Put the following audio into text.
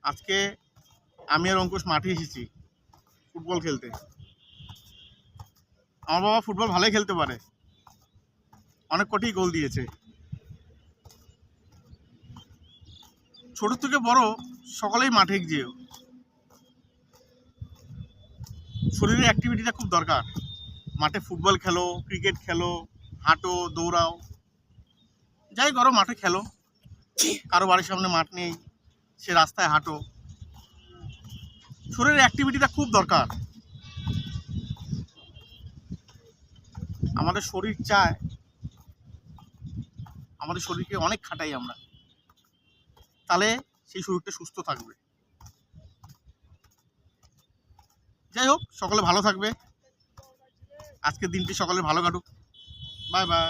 আজকে আমি আর অঙ্কুশ মাঠে এসেছি ফুটবল খেলতে। আমার বাবা ফুটবল ভালোই খেলতে পারে, অনেক কটি গোল দিয়েছে। ছোট থেকে বড় সকলেই মাঠে যেও, শরীরের অ্যাক্টিভিটিটা খুব দরকার। মাঠে ফুটবল খেলো, ক্রিকেট খেলো, হাঁটো, দৌড়াও, যাই করো মাঠে খেলো। কারো বাড়ির সামনে মাঠ নেই, সে রাস্তায় হাঁটো। শরীরের অ্যাক্টিভিটিটা খুব দরকার। আমাদের শরীর চায়, আমাদের শরীরকে অনেক খাটাই আমরা, তাহলে সেই শরীরটা সুস্থ থাকবে। যাই হোক, সকলে ভালো থাকবে। আজকের দিনটি সকলে ভালো কাটুক। Bye bye.